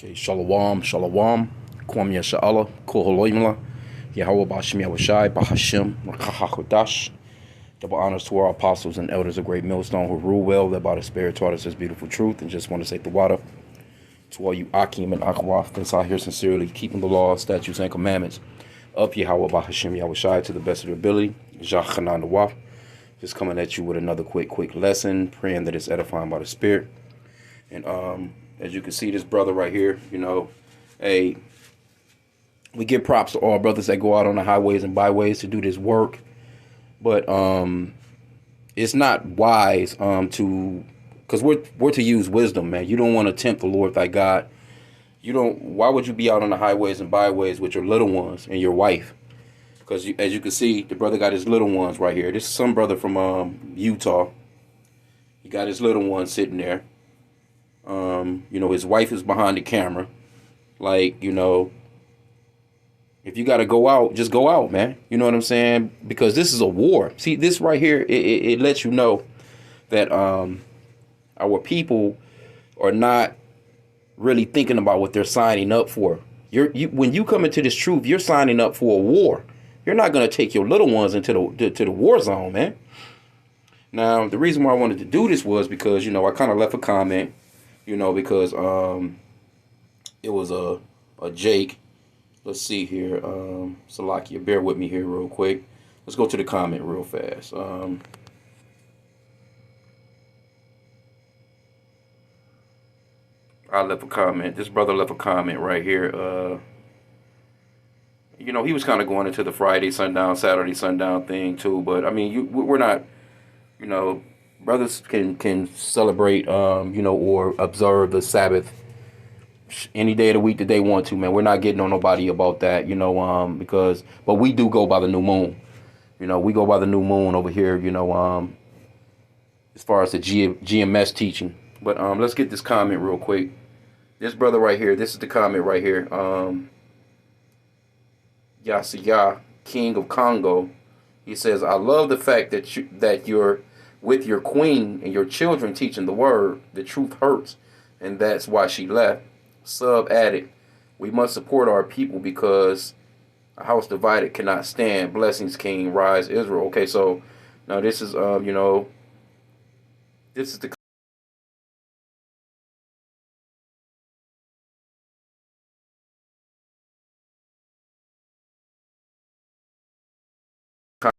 Okay, Shalom, Shalom, Kwam Yasha'Allah, Koholoimla, Yahweh Bashim Yahushai, Bahashim, Rakahakodash. Double honors to our apostles and elders of Great Millstone who rule well, led by the Spirit, taught us this beautiful truth, and just want to say the water to all you Akim and Akwaf that's out here sincerely keeping the laws, statutes, and commandments of Yahweh Bahashim Yahushai to the best of their ability. Jachanan Waf. Just coming at you with another quick lesson, praying that it's edifying by the Spirit. And as you can see, this brother right here, hey, we give props to all brothers that go out on the highways and byways to do this work. But it's not wise because we're to use wisdom, man. You don't want to tempt the Lord thy God. Why would you be out on the highways and byways with your little ones and your wife? Because as you can see, the brother got his little ones right here. This is some brother from Utah. He got his little ones sitting there. His wife is behind the camera. If you got to go out, just go out, man. You know what I'm saying? Because this is a war. See, this right here, it lets you know that our people are not really thinking about what they're signing up for. When you come into this truth, you're signing up for a war. You're not going to take your little ones into the war zone, man. Now, the reason why I wanted to do this was because, I kind of left a comment, because it was a Jake. Let's see here. Salakia, bear with me here real quick. Let's go to the comment real fast. I left a comment. This brother left a comment right here. He was kind of going into the Friday sundown, Saturday sundown thing too. But I mean, we're not, brothers can celebrate, or observe the Sabbath any day of the week that they want to, man. We're not getting on nobody about that, but we do go by the new moon. We go by the new moon over here, as far as the GMS teaching. But let's get this comment real quick. This brother right here, this is the comment right here. Yasiya, King of Congo. He says, I love the fact that you're with your queen and your children teaching the word. The truth hurts, and that's why she left. Sub added, we must support our people because a house divided cannot stand. Blessings, King. Rise, Israel. Okay, so now this is this is the kind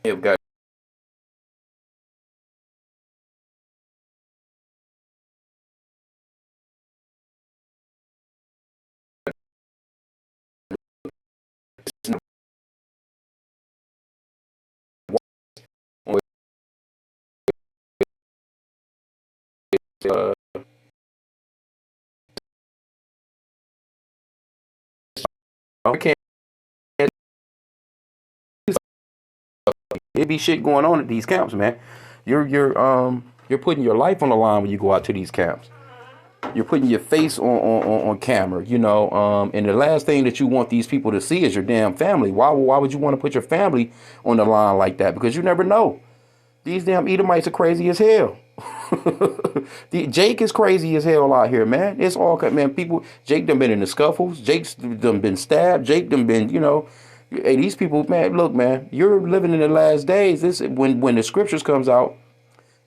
of guy. I can't. It be shit going on at these camps, man. You're putting your life on the line when you go out to these camps. You're putting your face on camera, and the last thing that you want these people to see is your damn family. Why would you want to put your family on the line like that? Because you never know. These damn Edomites are crazy as hell. Jake is crazy as hell out here, man. It's all, man. Jake done been in the scuffles. Jake's done been stabbed. Jake done been, hey, these people, man. Look, man, you're living in the last days. This when the scriptures comes out,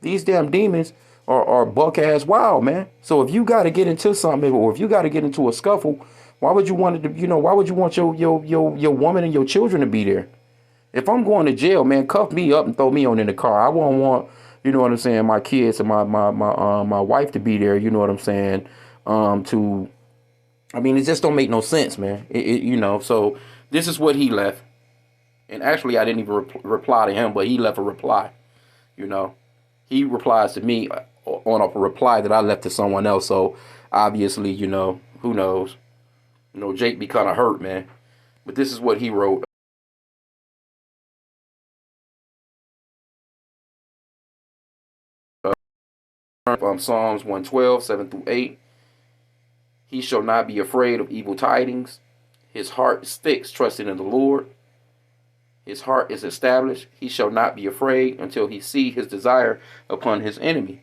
these damn demons are buck ass wild, man. So if you got to get into something, or if you got to get into a scuffle, why would you want it to, why would you want your woman and your children to be there? If I'm going to jail, man, cuff me up and throw me on in the car. I won't want, what I'm saying, my kids and my wife to be there. You know what I'm saying? It just don't make no sense, man. So this is what he left. And actually, I didn't even reply to him, but he left a reply. He replies to me on a reply that I left to someone else. So obviously, who knows? Jake be kind of hurt, man. But this is what he wrote. Psalms 112, 7 through 8. He shall not be afraid of evil tidings. His heart is fixed, trusting in the Lord. His heart is established. He shall not be afraid until he see his desire upon his enemy.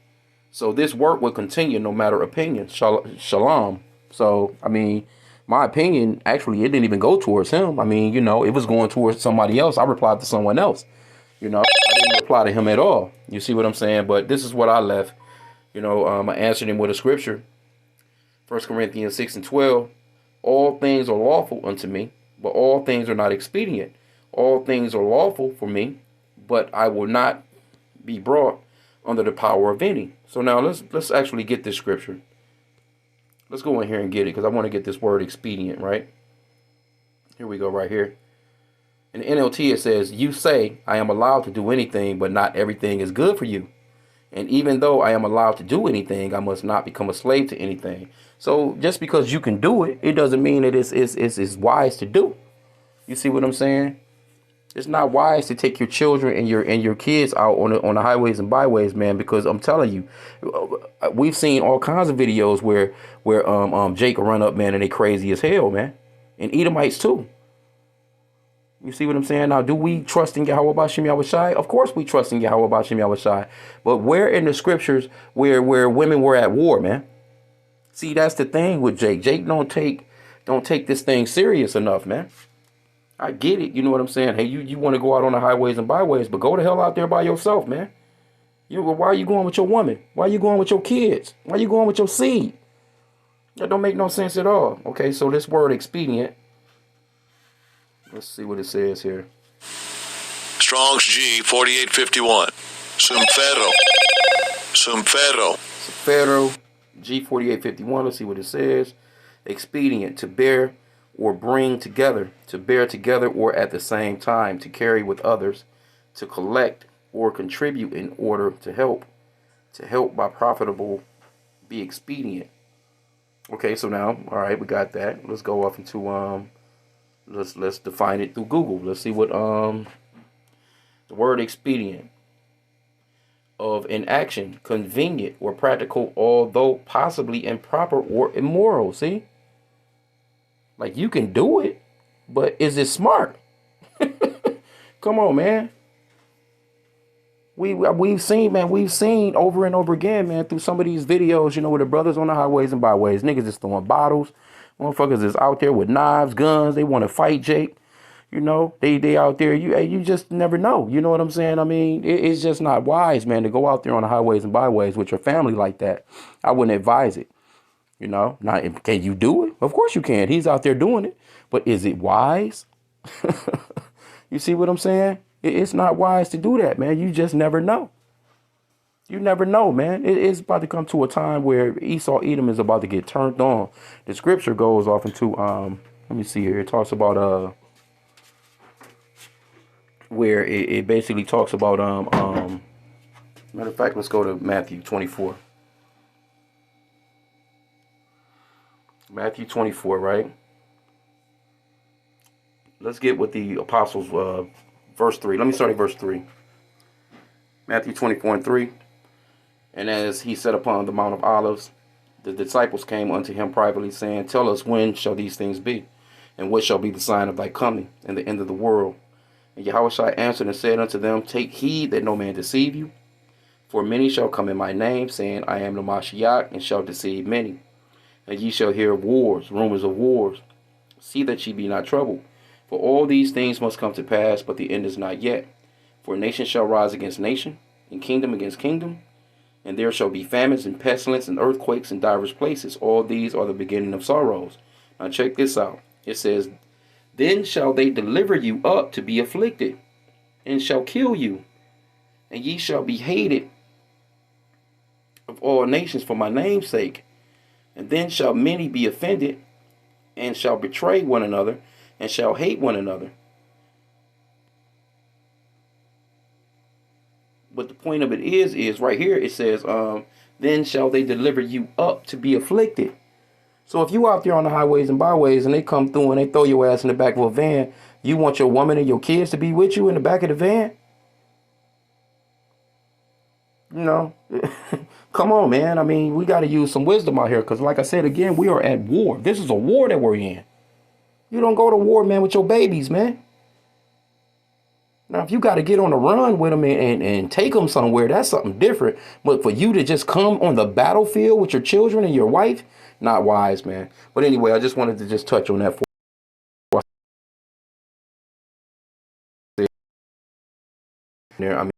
So this work will continue no matter opinion. Shalom. So, I mean, my opinion, actually, it didn't even go towards him. I mean, it was going towards somebody else. I replied to someone else. I didn't reply to him at all. You see what I'm saying? But this is what I left. I answered him with a scripture. 1 Corinthians 6:12. All things are lawful unto me, but all things are not expedient. All things are lawful for me, but I will not be brought under the power of any. So now let's actually get this scripture. Let's go in here and get it, because I want to get this word expedient, right? Here we go, right here. In the NLT, it says, you say, I am allowed to do anything, but not everything is good for you. And even though I am allowed to do anything, I must not become a slave to anything. So just because you can do it, it doesn't mean that it's wise to do. You see what I'm saying? It's not wise to take your children and your kids out on the highways and byways, man, because I'm telling you, we've seen all kinds of videos where Jake will run up, man, and they crazy as hell, man. And Edomites too. You see what I'm saying? Now, do we trust in Yahweh B'Shem Yahushai? Of course we trust in Yahweh B'Shem Yahushai. But where in the scriptures where women were at war, man? See, that's the thing with Jake. Jake don't take this thing serious enough, man. I get it. You know what I'm saying? Hey, you want to go out on the highways and byways, but go the hell out there by yourself, man. Why are you going with your woman? Why are you going with your kids? Why are you going with your seed? That don't make no sense at all. Okay, so this word expedient. Let's see what it says here. Strong's G 4851. Sumfero G 4851. Let's see what it says. Expedient, to bear or bring together, to bear together or at the same time, to carry with others, to collect or contribute in order to help by profitable, be expedient. Okay, so now, all right, we got that. Let's go off into let's define it through Google. Let's see what the word expedient, of an action, convenient or practical, although possibly improper or immoral. See? Like, you can do it, but is it smart? Come on, man. We've seen over and over again, man, through some of these videos, where the brothers on the highways and byways, niggas is throwing bottles, motherfuckers is out there with knives, guns, they want to fight Jake. They out there, you just never know. You know what I'm saying? I mean, it's just not wise, man, to go out there on the highways and byways with your family like that. I wouldn't advise it. Now, can you do it? Of course you can. He's out there doing it. But is it wise? You see what I'm saying? It's not wise to do that, man. You just never know. You never know, man. It's about to come to a time where Esau Edom is about to get turned on. The scripture goes off into, let me see here. It talks about, where it basically talks about, matter of fact, let's go to Matthew 24. Matthew 24, right? Let's get with the apostles, verse 3. Let me start at verse 3. Matthew 24:3. And as he sat upon the Mount of Olives, the disciples came unto him privately, saying, tell us, when shall these things be? And what shall be the sign of thy coming and the end of the world? And Yahushua answered and said unto them, take heed that no man deceive you. For many shall come in my name, saying, I am the Mashiach, and shall deceive many. And ye shall hear of wars, rumors of wars. See that ye be not troubled. For all these things must come to pass, but the end is not yet. For nation shall rise against nation, and kingdom against kingdom. And there shall be famines and pestilence and earthquakes in divers places. All these are the beginning of sorrows. Now check this out. It says, then shall they deliver you up to be afflicted, and shall kill you. And ye shall be hated of all nations for my name's sake. And then shall many be offended, and shall betray one another, and shall hate one another. But the point of it is right here, it says, then shall they deliver you up to be afflicted. So if you out there on the highways and byways, and they come through and they throw your ass in the back of a van, you want your woman and your kids to be with you in the back of the van? Come on, man. I mean, we got to use some wisdom out here, because like I said, again, we are at war. This is a war that we're in. You don't go to war, man, with your babies, man. Now, if you got to get on a run with them and take them somewhere, that's something different. But for you to just come on the battlefield with your children and your wife, not wise, man. But anyway, I just wanted to just touch on that for there. I mean,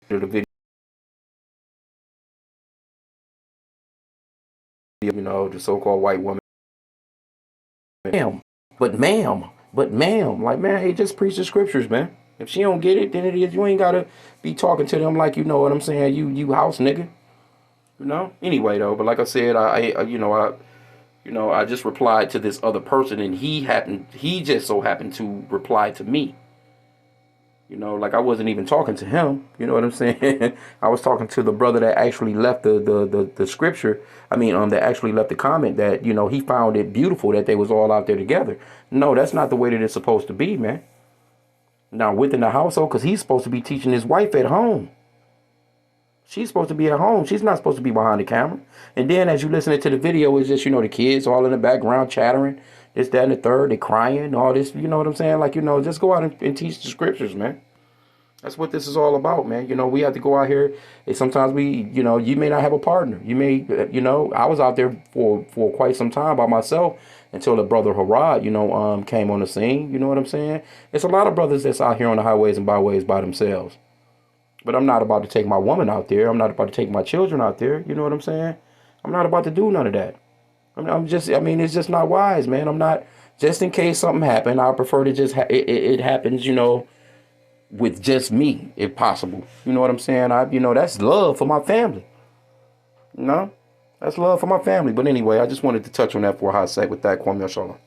the video, the so-called white woman, ma'am, but ma'am, like, man, hey, just preach the scriptures, man. If she don't get it, then it is. You ain't gotta be talking to them like, you know what I'm saying. You house nigga, Anyway, though, but like I said, I just replied to this other person, and he just so happened to reply to me. Like I wasn't even talking to him. You know what I'm saying? I was talking to the brother that actually left the scripture. I mean, that actually left the comment that, he found it beautiful that they was all out there together. No, that's not the way that it's supposed to be, man. Now, within the household, because he's supposed to be teaching his wife at home. She's supposed to be at home. She's not supposed to be behind the camera. And then as you listen to the video, it's just, the kids all in the background chattering, this, that, and the third, they crying, all this, you know what I'm saying? Like, just go out and teach the scriptures, man. That's what this is all about, man. We have to go out here. And sometimes you may not have a partner. You may, I was out there for quite some time by myself until the brother Harad, came on the scene. You know what I'm saying? It's a lot of brothers that's out here on the highways and byways by themselves. But I'm not about to take my woman out there. I'm not about to take my children out there. You know what I'm saying? I'm not about to do none of that. It's just not wise, man. I'm not, just in case something happened, I prefer to just, it happens, with just me, if possible. You know what I'm saying? That's love for my family. That's love for my family. But anyway, I just wanted to touch on that for a hot sec with that. Kwame Yashala.